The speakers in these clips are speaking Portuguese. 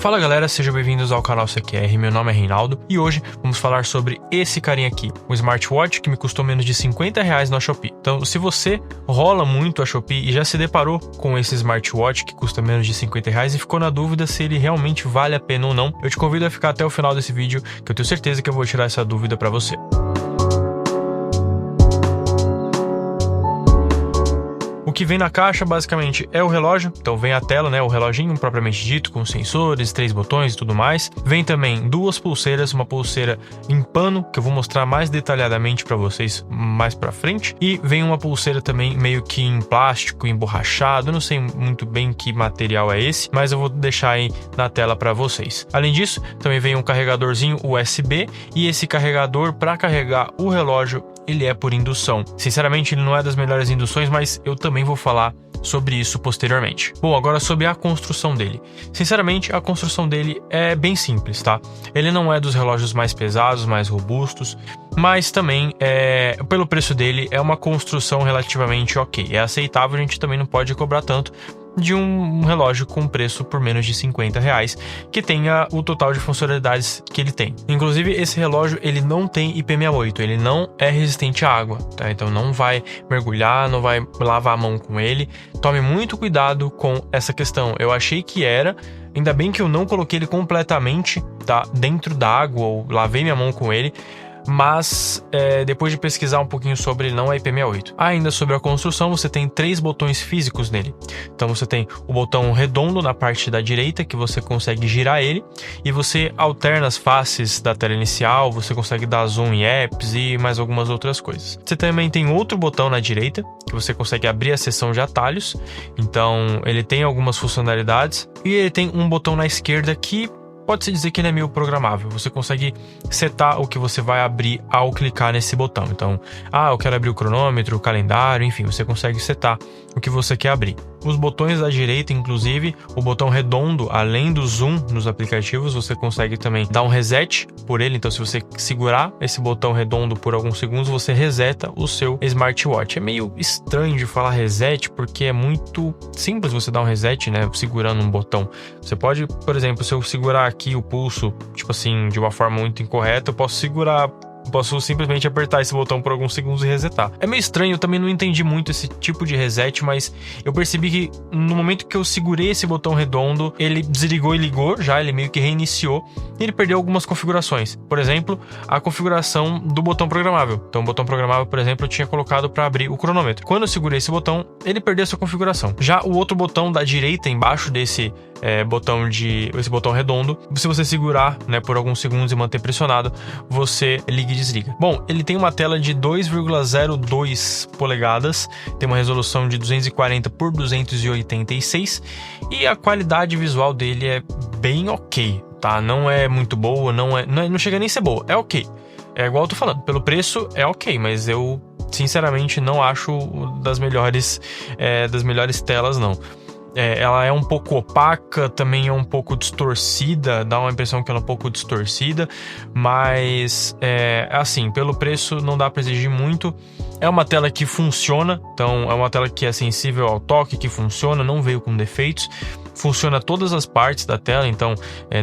Fala galera, sejam bem-vindos ao canal CQR, meu nome é Reinaldo e hoje vamos falar sobre esse carinha aqui, um smartwatch que me custou menos de R$50 na Shopee. Então, se você rola muito a Shopee e já se deparou com esse smartwatch que custa menos de R$50 e ficou na dúvida se ele realmente vale a pena ou não, eu te convido a ficar até o final desse vídeo que eu tenho certeza que eu vou tirar essa dúvida para você. O que vem na caixa basicamente é o relógio, então vem a tela, né, o reloginho propriamente dito, com sensores, 3 botões e tudo mais. Vem também duas pulseiras, uma pulseira em pano, que eu vou mostrar mais detalhadamente para vocês mais para frente. E vem uma pulseira também meio que em plástico, emborrachado, eu não sei muito bem que material é esse, mas eu vou deixar aí na tela para vocês. Além disso, também vem um carregadorzinho USB e esse carregador para carregar o relógio ele é por indução. Sinceramente, ele não é das melhores induções, mas eu também vou falar sobre isso posteriormente. Bom, agora sobre a construção dele. Sinceramente, a construção dele é bem simples, tá? Ele não é dos relógios mais pesados, mais robustos, mas também, pelo preço dele, é uma construção relativamente ok. É aceitável, a gente também não pode cobrar tanto de um relógio com preço por menos de R$50, que tenha o total de funcionalidades que ele tem. Inclusive, esse relógio ele não tem IP68, ele não é resistente à água, tá? Então não vai mergulhar, não vai lavar a mão com ele. Tome muito cuidado com essa questão. Eu achei que era, ainda bem que eu não coloquei ele completamente, tá, dentro da água ou lavei minha mão com ele. Mas depois de pesquisar um pouquinho sobre ele, não é IP68. Ainda sobre a construção, você tem 3 botões físicos nele. Então você tem o botão redondo na parte da direita, que você consegue girar ele, e você alterna as faces da tela inicial, você consegue dar zoom em apps e mais algumas outras coisas. Você também tem outro botão na direita, que você consegue abrir a seção de atalhos, então ele tem algumas funcionalidades, e ele tem um botão na esquerda que pode-se dizer que ele é meio programável. Você consegue setar o que você vai abrir ao clicar nesse botão. Então, eu quero abrir o cronômetro, o calendário, enfim, você consegue setar o que você quer abrir. Os botões da direita, inclusive, o botão redondo, além do zoom nos aplicativos, você consegue também dar um reset por ele. Então, se você segurar esse botão redondo por alguns segundos, você reseta o seu smartwatch. É meio estranho de falar reset, porque é muito simples você dar um reset, né, segurando um botão. Você pode, por exemplo, se eu segurar aqui o pulso, tipo assim, de uma forma muito incorreta, eu posso simplesmente apertar esse botão por alguns segundos e resetar. É meio estranho, eu também não entendi muito esse tipo de reset, mas eu percebi que no momento que eu segurei esse botão redondo, ele desligou e ligou, ele meio que reiniciou, e ele perdeu algumas configurações. Por exemplo, a configuração do botão programável. Então, o botão programável, por exemplo, eu tinha colocado para abrir o cronômetro. Quando eu segurei esse botão, ele perdeu essa configuração. Já o outro botão da direita, embaixo desse esse botão redondo, se você segurar, né, por alguns segundos e manter pressionado, você liga e desliga. Bom, ele tem uma tela de 2,02 polegadas, tem uma resolução de 240 por 286 e a qualidade visual dele é bem ok, tá? Não é muito boa, não chega nem a ser boa, é ok. É igual eu tô falando, pelo preço é ok, mas eu sinceramente não acho das melhores telas, não. Ela é um pouco opaca, também é um pouco distorcida, dá uma impressão que ela é um pouco distorcida, mas assim, pelo preço não dá para exigir muito. É uma tela que funciona, então é uma tela que é sensível ao toque, que funciona, não veio com defeitos. Funciona todas as partes da tela, então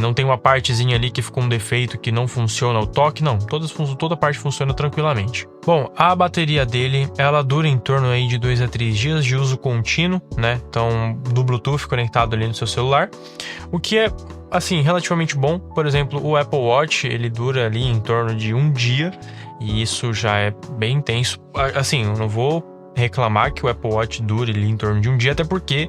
não tem uma partezinha ali que ficou um defeito que não funciona o toque, não, toda parte funciona tranquilamente. Bom, a bateria dele, ela dura em torno aí de 2 a 3 dias de uso contínuo, né? Então, do Bluetooth conectado ali no seu celular, o que é, assim, relativamente bom. Por exemplo, o Apple Watch, ele dura ali em torno de 1 dia, e isso já é bem intenso. Assim, eu não vou reclamar que o Apple Watch dure ali em torno de 1 dia, até porque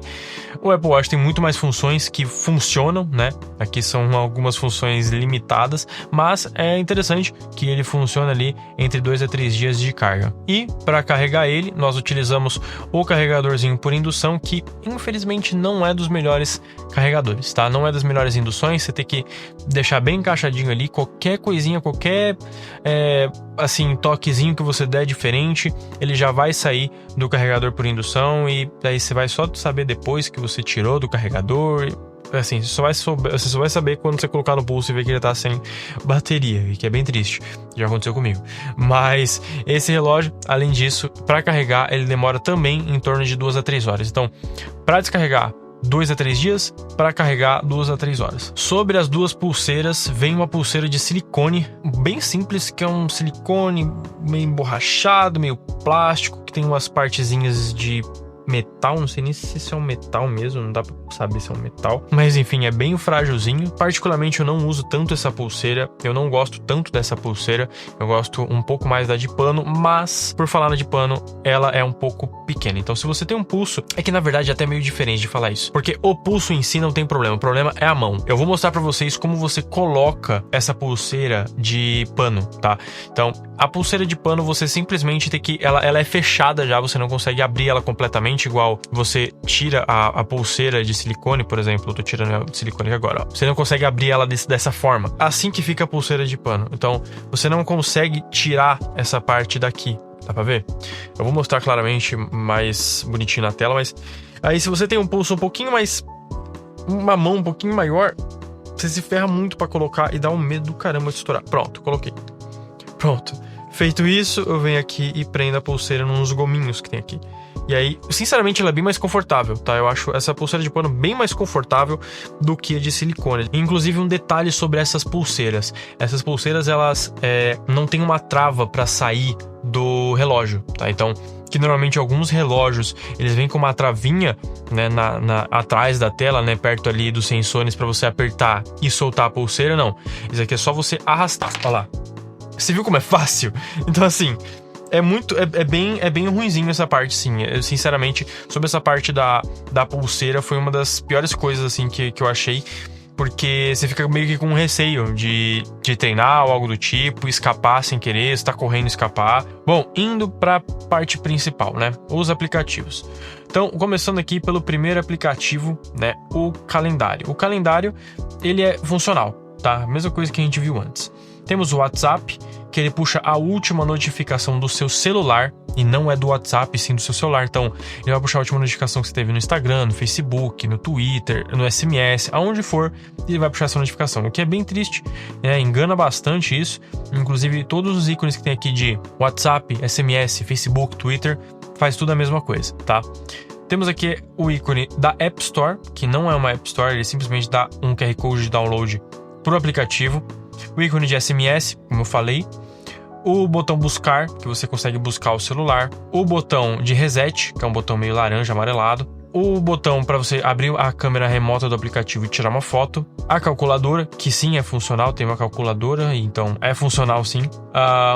o Apple Watch tem muito mais funções que funcionam, né? Aqui são algumas funções limitadas, mas é interessante que ele funcione ali entre 2 a 3 dias de carga. E para carregar ele, nós utilizamos o carregadorzinho por indução, que infelizmente não é dos melhores carregadores, tá? Não é das melhores induções, você tem que deixar bem encaixadinho ali, qualquer coisinha, qualquer assim, toquezinho que você der diferente, ele já vai sair do carregador por indução, e daí você vai só saber depois que você tirou do carregador. Assim, você só vai saber quando você colocar no pulso e ver que ele tá sem bateria, e que é bem triste, já aconteceu comigo. Mas esse relógio, além disso, para carregar, ele demora também em torno de 2 a 3 horas. Então, para descarregar, 2 a 3 dias, para carregar 2 a 3 horas. Sobre as duas pulseiras, vem uma pulseira de silicone, bem simples, que é um silicone meio emborrachado, meio plástico, que tem umas partezinhas de metal, não sei nem se isso é um metal mesmo, não dá pra saber se é um metal, mas enfim, é bem frágilzinho. Particularmente eu não uso tanto essa pulseira, eu não gosto tanto dessa pulseira, eu gosto um pouco mais da de pano, mas por falar na de pano, ela é um pouco pequena. Então se você tem um pulso, é que na verdade é até meio diferente de falar isso, porque o pulso em si não tem problema, o problema é a mão. Eu vou mostrar pra vocês como você coloca essa pulseira de pano, tá? Então, a pulseira de pano você simplesmente tem que, ela é fechada já, você não consegue abrir ela completamente, igual você tira a pulseira de silicone, por exemplo. Eu tô tirando a de silicone aqui agora, ó. Você não consegue abrir ela dessa forma. Assim que fica a pulseira de pano. Então, você não consegue tirar essa parte daqui. Dá pra ver? Eu vou mostrar claramente mais bonitinho na tela, mas aí se você tem um pulso um pouquinho mais... uma mão um pouquinho maior, você se ferra muito pra colocar e dá um medo do caramba de estourar. Pronto, coloquei. Pronto. Feito isso, eu venho aqui e prendo a pulseira nos gominhos que tem aqui. E aí, sinceramente, ela é bem mais confortável, tá? Eu acho essa pulseira de pano bem mais confortável do que a de silicone. Inclusive, um detalhe sobre essas pulseiras. Essas pulseiras, elas não tem uma trava para sair do relógio, tá? Então, que normalmente alguns relógios, eles vêm com uma travinha, né, atrás da tela, né, perto ali dos sensores para você apertar e soltar a pulseira, não. Isso aqui é só você arrastar, olha lá. Você viu como é fácil? Então, assim... É bem ruinzinho essa parte, sim. Eu, sinceramente, sobre essa parte da pulseira, foi uma das piores coisas, assim, que eu achei. Porque você fica meio que com receio de treinar ou algo do tipo, escapar sem querer, você tá correndo escapar. Bom, indo pra parte principal, né? Os aplicativos. Então, começando aqui pelo primeiro aplicativo, né? O calendário. O calendário, ele é funcional, tá? Mesma coisa que a gente viu antes. Temos o WhatsApp, que ele puxa a última notificação do seu celular, e não é do WhatsApp, sim do seu celular. Então, ele vai puxar a última notificação que você teve no Instagram, no Facebook, no Twitter, no SMS, aonde for, ele vai puxar essa notificação, o que é bem triste, né? Engana bastante isso. Inclusive, todos os ícones que tem aqui de WhatsApp, SMS, Facebook, Twitter, faz tudo a mesma coisa, tá? Temos aqui o ícone da App Store, que não é uma App Store, ele simplesmente dá um QR Code de download pro aplicativo. O ícone de SMS, como eu falei. O botão buscar, que você consegue buscar o celular. O botão de reset, que é um botão meio laranja, amarelado. O botão para você abrir a câmera remota do aplicativo e tirar uma foto. A calculadora, que sim é funcional, tem uma calculadora, então é funcional sim.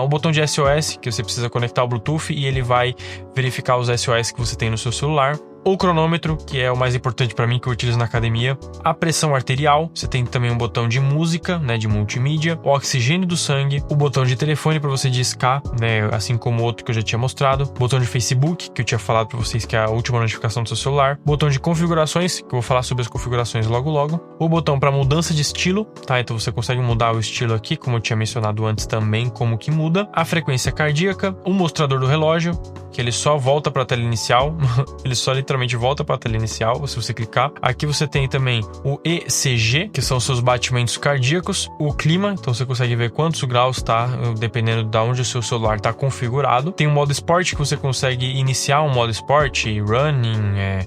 O botão de SOS, que você precisa conectar o Bluetooth e ele vai verificar os SOS que você tem no seu celular. O cronômetro, que é o mais importante para mim, que eu utilizo na academia. A pressão arterial, você tem também um botão de música, né, de multimídia. O oxigênio do sangue. O botão de telefone para você discar, né, assim como o outro que eu já tinha mostrado. O botão de Facebook, que eu tinha falado para vocês que é a última notificação do seu celular. O botão de configurações, que eu vou falar sobre as configurações logo logo. O botão para mudança de estilo, tá? Então você consegue mudar o estilo aqui, como eu tinha mencionado antes também, como que muda. A frequência cardíaca. O mostrador do relógio, que ele só volta para a tela inicial. Ele só literalmente volta para a tela inicial, se você clicar. Aqui você tem também o ECG, que são os seus batimentos cardíacos. O clima, então você consegue ver quantos graus tá, dependendo de onde o seu celular está configurado. Tem o modo esporte, que você consegue iniciar um modo esporte, running,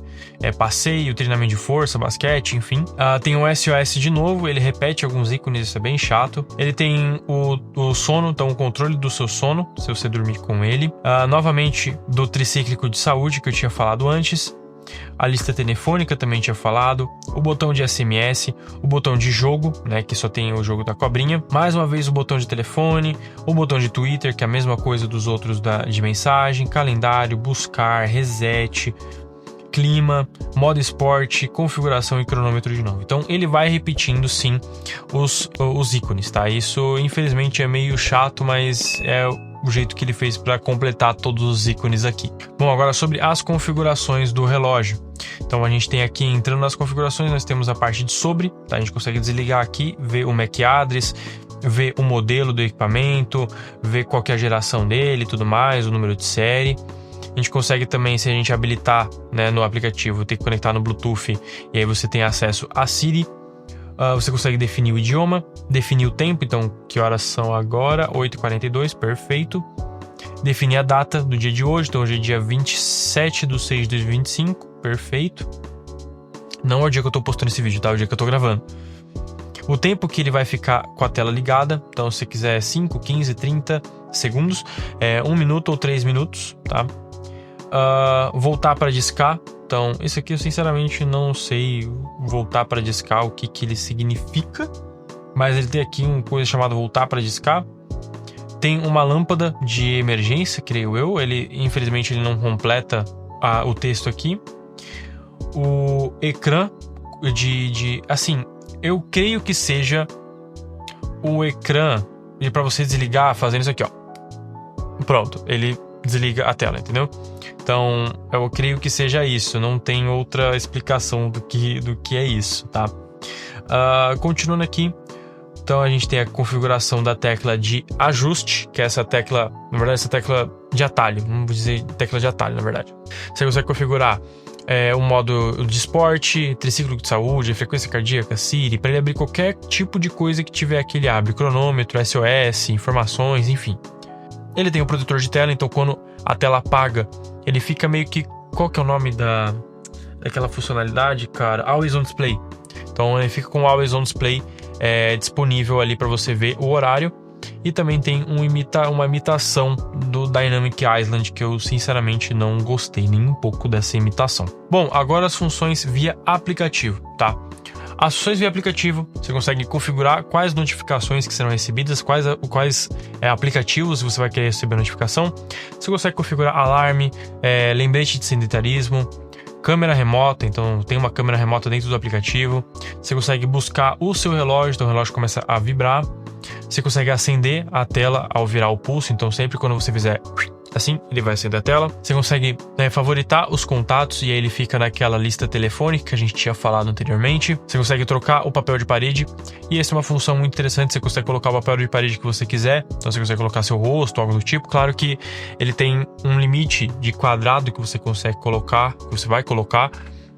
passeio, treinamento de força, basquete, enfim. Tem o SOS de novo, ele repete alguns ícones, isso é bem chato. Ele tem o sono, então o controle do seu sono, se você dormir com ele. Novamente, do tricíclico de saúde, que eu tinha falado antes. A lista telefônica também tinha falado, o botão de SMS, o botão de jogo, né, que só tem o jogo da cobrinha, mais uma vez o botão de telefone, o botão de Twitter, que é a mesma coisa dos outros de mensagem, calendário, buscar, reset, clima, modo esporte, configuração e cronômetro de novo. Então ele vai repetindo sim os ícones, tá? Isso infelizmente é meio chato, mas é o jeito que ele fez para completar todos os ícones aqui. Bom, agora sobre as configurações do relógio. Então a gente tem aqui, entrando nas configurações, nós temos a parte de sobre, tá? A gente consegue desligar aqui, ver o MAC address, ver o modelo do equipamento, ver qual que é a geração dele e tudo mais, o número de série. A gente consegue também, se a gente habilitar, né, no aplicativo, ter que conectar no Bluetooth e aí você tem acesso a Siri. Você consegue definir o idioma, definir o tempo, então que horas são agora? 8h42, perfeito. Definir a data do dia de hoje, então hoje é dia 27/6/2025, perfeito. Não é o dia que eu tô postando esse vídeo, tá? É o dia que eu tô gravando. O tempo que ele vai ficar com a tela ligada, então se você quiser 5, 15, 30 segundos, 1 minuto ou 3 minutos, tá? Voltar para discar, então esse aqui eu sinceramente não sei voltar para discar, o que ele significa, mas ele tem aqui uma coisa chamada voltar para discar. Tem uma lâmpada de emergência, creio eu, infelizmente ele não completa o texto aqui. O ecrã assim, eu creio que seja o ecrã para você desligar fazendo isso aqui, ó. Pronto, ele desliga a tela, entendeu? Então, eu creio que seja isso. Não tem outra explicação do que é isso, tá? Continuando aqui, então a gente tem a configuração da tecla de ajuste, que é essa tecla, na verdade, essa tecla de atalho. Vamos dizer tecla de atalho, na verdade. Você consegue configurar o modo de esporte, triciclo de saúde, frequência cardíaca, Siri, para ele abrir qualquer tipo de coisa que tiver aqui. Ele abre cronômetro, SOS, informações, enfim. Ele tem um protetor de tela, então quando a tela apaga, ele fica meio que... Qual que é o nome daquela funcionalidade, cara? Always on Display. Então ele fica com o Always on Display disponível ali para você ver o horário. E também tem uma imitação do Dynamic Island, que eu sinceramente não gostei nem um pouco dessa imitação. Bom, agora as funções via aplicativo, tá? As funções via aplicativo, você consegue configurar quais notificações que serão recebidas, quais aplicativos você vai querer receber a notificação. Você consegue configurar alarme, lembrete de sedentarismo, câmera remota, então tem uma câmera remota dentro do aplicativo. Você consegue buscar o seu relógio, então o relógio começa a vibrar. Você consegue acender a tela ao virar o pulso, então sempre quando você fizer assim, ele vai acender a tela. Você consegue favoritar os contatos e aí ele fica naquela lista telefônica que a gente tinha falado anteriormente. Você consegue trocar o papel de parede e essa é uma função muito interessante. Você consegue colocar o papel de parede que você quiser, então você consegue colocar seu rosto, algo do tipo. Claro que ele tem um limite de quadrado que você consegue colocar, que você vai colocar.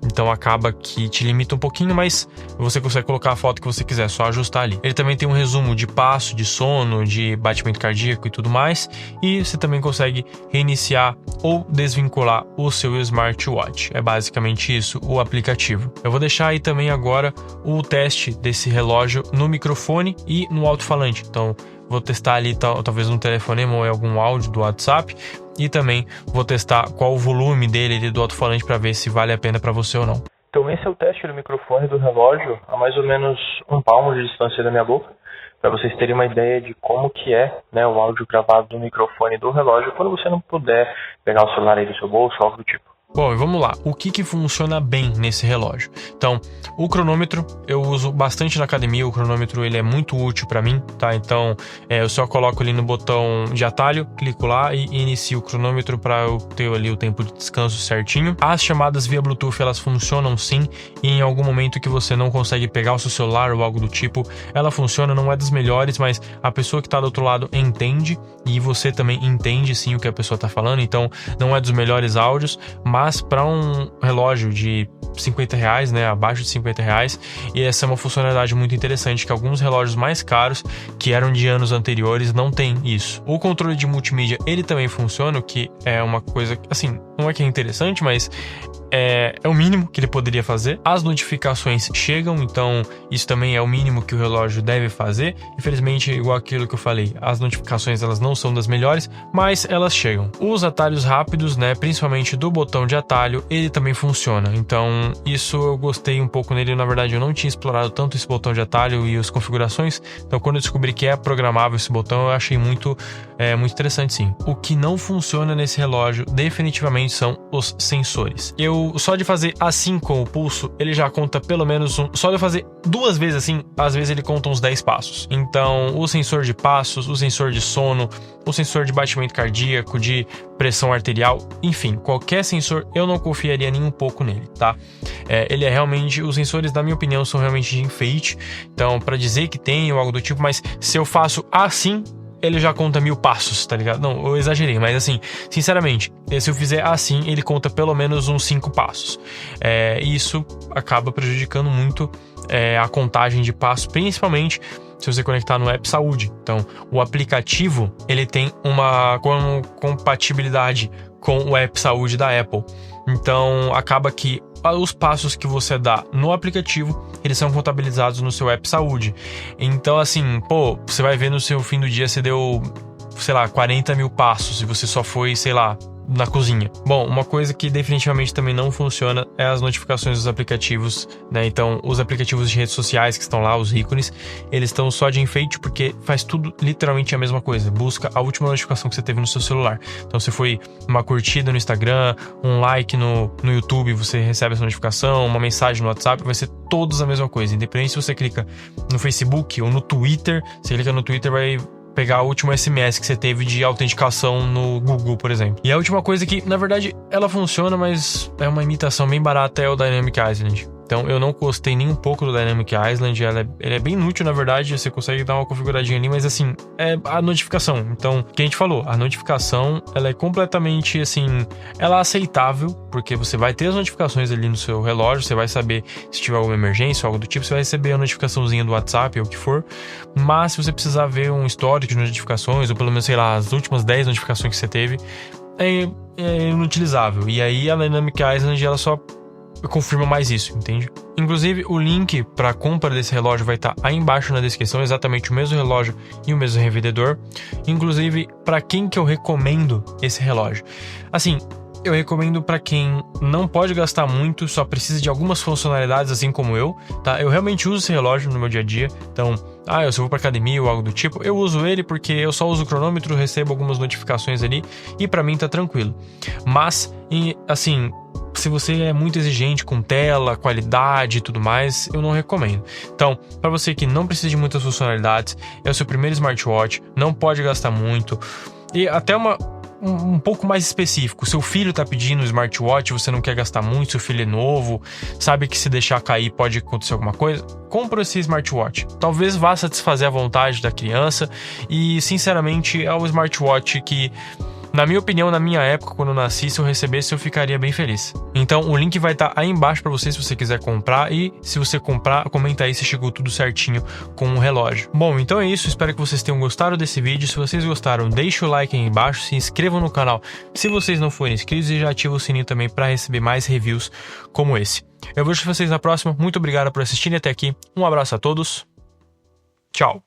Então acaba que te limita um pouquinho, mas você consegue colocar a foto que você quiser, só ajustar ali. Ele também tem um resumo de passo, de sono, de batimento cardíaco e tudo mais. E você também consegue reiniciar ou desvincular o seu smartwatch. É basicamente isso o aplicativo. Eu vou deixar aí também agora o teste desse relógio no microfone e no alto-falante. Então vou testar ali talvez um telefonema ou algum áudio do WhatsApp. E também vou testar qual o volume dele do alto-falante para ver se vale a pena para você ou não. Então esse é o teste do microfone do relógio a mais ou menos 1 palmo de distância da minha boca, para vocês terem uma ideia de como que é, né, o áudio gravado do microfone do relógio quando você não puder pegar o celular aí do seu bolso ou algo do tipo. Bom, e vamos lá. O que funciona bem nesse relógio? Então, o cronômetro eu uso bastante na academia. O cronômetro ele é muito útil para mim, tá? Então, eu só coloco ali no botão de atalho, clico lá e inicio o cronômetro para eu ter ali o tempo de descanso certinho. As chamadas via Bluetooth, elas funcionam sim. E em algum momento que você não consegue pegar o seu celular ou algo do tipo, ela funciona, não é das melhores, mas a pessoa que tá do outro lado entende e você também entende sim o que a pessoa tá falando. Então, não é dos melhores áudios, mas para um relógio de R$50, né, abaixo de R$50, e essa é uma funcionalidade muito interessante que alguns relógios mais caros que eram de anos anteriores não tem isso. O controle de multimídia ele também funciona, o que é uma coisa assim, não é que é interessante, mas é o mínimo que ele poderia fazer. As notificações chegam, então isso também é o mínimo que o relógio deve fazer. Infelizmente, igual aquilo que eu falei, as notificações elas não são das melhores, mas elas chegam. Os atalhos rápidos, né, principalmente do botão de atalho, ele também funciona. Então isso eu gostei um pouco nele. Na verdade, eu não tinha explorado tanto esse botão de atalho e as configurações. Então quando eu descobri que é programável esse botão, eu achei muito interessante sim. O que não funciona nesse relógio definitivamente são os sensores. Só de fazer assim com o pulso, ele já conta pelo menos só de eu fazer 2 vezes assim, às vezes ele conta uns 10 passos. Então, o sensor de passos, o sensor de sono, o sensor de batimento cardíaco, de pressão arterial, enfim, qualquer sensor eu não confiaria nem um pouco nele, tá? Ele é realmente, os sensores, na minha opinião, são realmente de enfeite. Então, para dizer que tem ou algo do tipo, mas se eu faço assim, ele já conta 1000 passos, tá ligado? Não, eu exagerei, mas assim, sinceramente, se eu fizer assim, ele conta pelo menos uns 5 passos. E isso acaba prejudicando muito a contagem de passos, principalmente se você conectar no App Saúde. Então, o aplicativo, ele tem uma compatibilidade com o App Saúde da Apple. Então, acaba que os passos que você dá no aplicativo, eles são contabilizados no seu app saúde. Então, assim, você vai ver no seu fim do dia, você deu, sei lá, 40 mil passos e você só foi, sei lá, na cozinha. Bom, uma coisa que definitivamente também não funciona é as notificações dos aplicativos, né? Então, os aplicativos de redes sociais que estão lá, os ícones, eles estão só de enfeite porque faz tudo literalmente a mesma coisa. Busca a última notificação que você teve no seu celular. Então, se foi uma curtida no Instagram, um like no YouTube, você recebe essa notificação, uma mensagem no WhatsApp, vai ser todos a mesma coisa. Independente se você clica no Facebook ou no Twitter, você clica no Twitter, vai pegar a última SMS que você teve de autenticação no Google, por exemplo. E a última coisa que, na verdade, ela funciona, mas é uma imitação bem barata, é o Dynamic Island. Então, eu não gostei nem um pouco do Dynamic Island, ele é bem inútil, na verdade, você consegue dar uma configuradinha ali, mas assim, é a notificação. Então, o que a gente falou, a notificação, ela é completamente, assim, ela é aceitável, porque você vai ter as notificações ali no seu relógio, você vai saber se tiver alguma emergência ou algo do tipo, você vai receber a notificaçãozinha do WhatsApp ou o que for, mas se você precisar ver um histórico de notificações, ou pelo menos, sei lá, as últimas 10 notificações que você teve, é inutilizável. E aí, a Dynamic Island, ela só confirma mais isso, entende? Inclusive, o link para a compra desse relógio vai estar aí embaixo na descrição, exatamente o mesmo relógio e o mesmo revendedor. Inclusive, para quem que eu recomendo esse relógio? Assim, eu recomendo para quem não pode gastar muito, só precisa de algumas funcionalidades, assim como eu, tá? Eu realmente uso esse relógio no meu dia a dia, então, eu vou para academia ou algo do tipo, eu uso ele porque eu só uso o cronômetro, recebo algumas notificações ali e para mim tá tranquilo. Mas, assim, se você é muito exigente com tela, qualidade e tudo mais, eu não recomendo. Então, para você que não precisa de muitas funcionalidades, é o seu primeiro smartwatch, não pode gastar muito. E até um pouco mais específico, seu filho tá pedindo um smartwatch, você não quer gastar muito, seu filho é novo, sabe que se deixar cair pode acontecer alguma coisa, compra esse smartwatch. Talvez vá satisfazer a vontade da criança e, sinceramente, é um smartwatch que, na minha opinião, na minha época, quando eu nasci, se eu recebesse, eu ficaria bem feliz. Então, o link vai estar aí embaixo para você, se você quiser comprar. E se você comprar, comenta aí se chegou tudo certinho com o relógio. Bom, então é isso. Espero que vocês tenham gostado desse vídeo. Se vocês gostaram, deixe o like aí embaixo. Se inscrevam no canal se vocês não forem inscritos. E já ativa o sininho também para receber mais reviews como esse. Eu vejo vocês na próxima. Muito obrigado por assistirem até aqui. Um abraço a todos. Tchau.